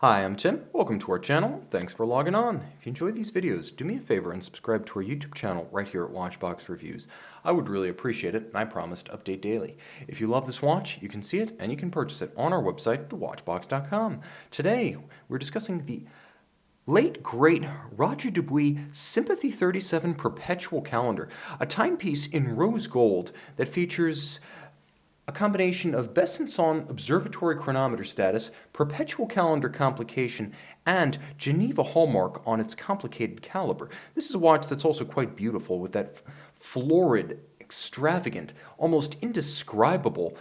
Hi, I'm Tim. Welcome to our channel. Thanks for logging on. If you enjoy these videos, do me a favor and subscribe to our YouTube channel right here at Watchbox Reviews. I would really appreciate it, and I promise to update daily. If you love this watch, you can see it and you can purchase it on our website, thewatchbox.com. Today, we're discussing the late, great Roger Dubuis Sympathie 37 Perpetual Calendar, a timepiece in rose gold that features a combination of Besancon Observatory chronometer status, perpetual calendar complication, and Geneva Hallmark on its complicated caliber. This is a watch that's also quite beautiful with that florid, extravagant, almost indescribable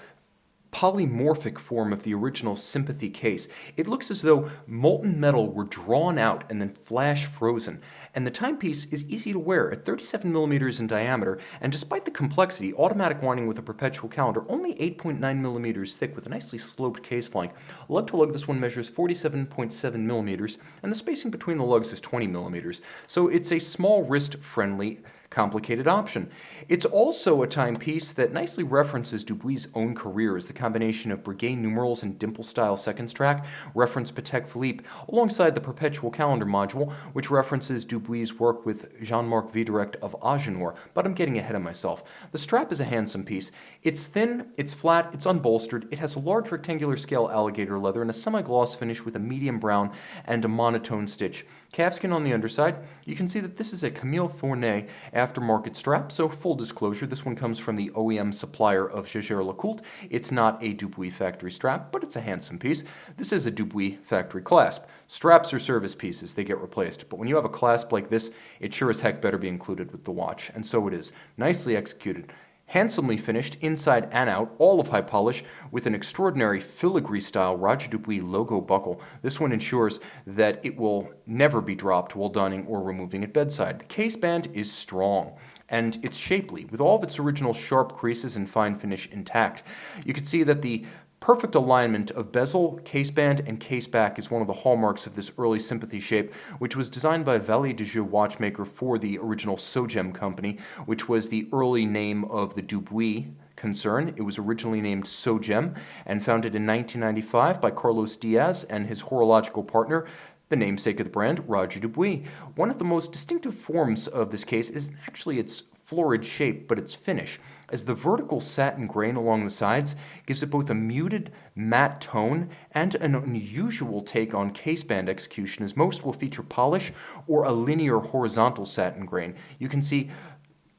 polymorphic form of the original Sympathy case. It looks as though molten metal were drawn out and then flash frozen. And the timepiece is easy to wear at 37 millimeters in diameter, and despite the complexity, automatic winding with a perpetual calendar, only 8.9 millimeters thick with a nicely sloped case flank. Lug to lug, this one measures 47.7 millimeters, and the spacing between the lugs is 20 millimeters. So it's a small wrist-friendly complicated option. It's also a timepiece that nicely references Dubuis' own career as the combination of Breguet numerals and dimple-style seconds track reference Patek Philippe, alongside the perpetual calendar module, which references Dubuis' work with Jean-Marc Vidirect of Agenor, but I'm getting ahead of myself. The strap is a handsome piece. It's thin, it's flat, it's unbolstered, it has a large rectangular scale alligator leather and a semi-gloss finish with a medium brown and a monotone stitch. Calfskin on the underside. You can see that this is a Camille Fournet aftermarket strap, so full disclosure, this one comes from the OEM supplier of Jaeger-LeCoultre. It's not a Dubuis factory strap, but it's a handsome piece. This is a Dubuis factory clasp. Straps are service pieces, they get replaced, but when you have a clasp like this, it sure as heck better be included with the watch, and so it is. Nicely executed. Handsomely finished inside and out, all of high polish, with an extraordinary filigree style Roger Dubuis logo buckle. This one ensures that it will never be dropped while donning or removing at bedside. The case band is strong, and it's shapely, with all of its original sharp creases and fine finish intact. You can see that the perfect alignment of bezel, caseband, and caseback is one of the hallmarks of this early Sympathy shape, which was designed by Valet de Jeu watchmaker for the original Sogem company, which was the early name of the Dubuis concern. It was originally named Sogem and founded in 1995 by Carlos Diaz and his horological partner, the namesake of the brand, Roger Dubuis. One of the most distinctive forms of this case is actually its florid shape, but its finish, as the vertical satin grain along the sides gives it both a muted, matte tone and an unusual take on caseband execution, as most will feature polish or a linear horizontal satin grain. You can see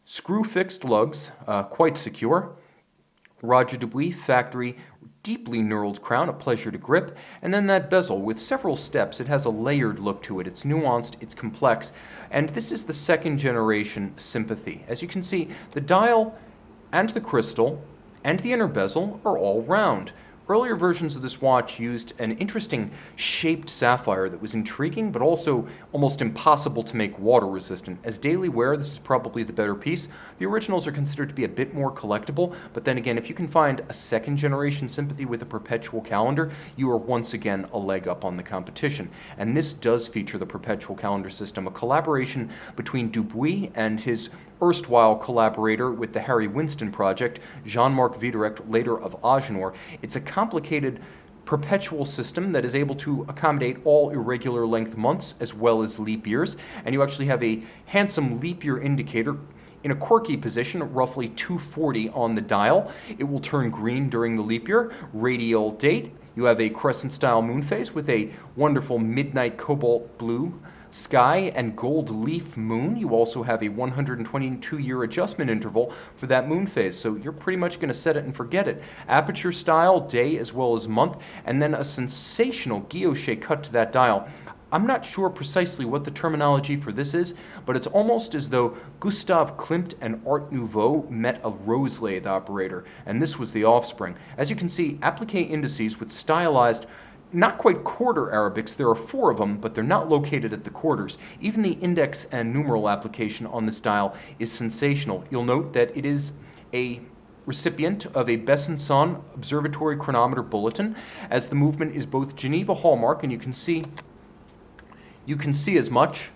screw-fixed lugs, quite secure. Roger Dubuis factory deeply knurled crown, a pleasure to grip, and then that bezel with several steps. It has a layered look to it. It's nuanced, it's complex, and this is the second generation Sympathy. As you can see, the dial and the crystal and the inner bezel are all round. Earlier versions of this watch used an interesting shaped sapphire that was intriguing but also almost impossible to make water resistant. As daily wear, this is probably the better piece. The originals are considered to be a bit more collectible, but then again, if you can find a second generation Sympathy with a perpetual calendar, you are once again a leg up on the competition. And this does feature the perpetual calendar system, a collaboration between Dubuis and his erstwhile collaborator with the Harry Winston project, Jean-Marc Vidirect, later of Agenor. It's a complicated perpetual system that is able to accommodate all irregular length months as well as leap years, and you actually have a handsome leap year indicator in a quirky position, roughly 240 on the dial. It will turn green during the leap year. Radial date, you have a crescent style moon phase with a wonderful midnight cobalt blue sky and gold leaf moon. You also have a 122-year adjustment interval for that moon phase, so you're pretty much going to set it and forget it. Aperture style, day as well as month, and then a sensational guilloche cut to that dial. I'm not sure precisely what the terminology for this is, but it's almost as though Gustave Klimt and Art Nouveau met a rose lathe operator, and this was the offspring. As you can see, applique indices with stylized, not quite quarter Arabics. There are 4 of them, but they're not located at the quarters. Even the index and numeral application on this dial is sensational. You'll note that it is a recipient of a Besancon Observatory chronometer bulletin, as the movement is both Geneva Hallmark, and you can see as much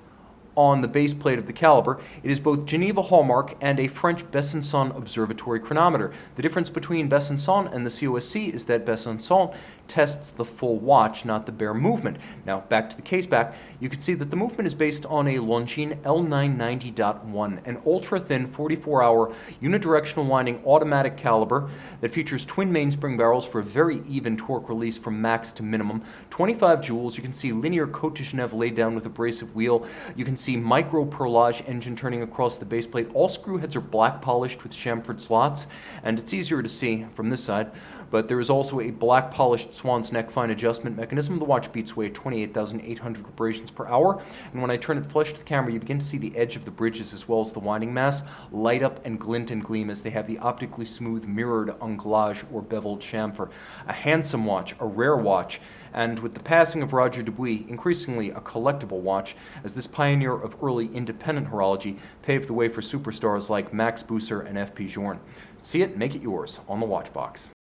on the base plate of the caliber. It is both Geneva Hallmark and a French Besancon Observatory chronometer. The difference between Besancon and the COSC is that Besancon tests the full watch, not the bare movement. Now, back to the case back, you can see that the movement is based on a Longines L990.1, an ultra-thin 44-hour unidirectional winding automatic caliber that features twin mainspring barrels for a very even torque release from max to minimum. 25 joules. You can see linear Côte de Genève laid down with abrasive wheel. You can see micro perlage engine turning across the base plate. All screw heads are black polished with chamfered slots, and it's easier to see from this side, but there is also a black polished swan's neck fine adjustment mechanism. The watch beats away at 28,800 vibrations per hour, and when I turn it flush to the camera, you begin to see the edge of the bridges as well as the winding mass light up and glint and gleam as they have the optically smooth mirrored anglage or beveled chamfer. A handsome watch, a rare watch, and with the passing of Roger Dubuis, increasingly a collectible watch, as this pioneer of early independent horology paved the way for superstars like Max Busser and F.P. Journe. See it, make it yours on the Watchbox.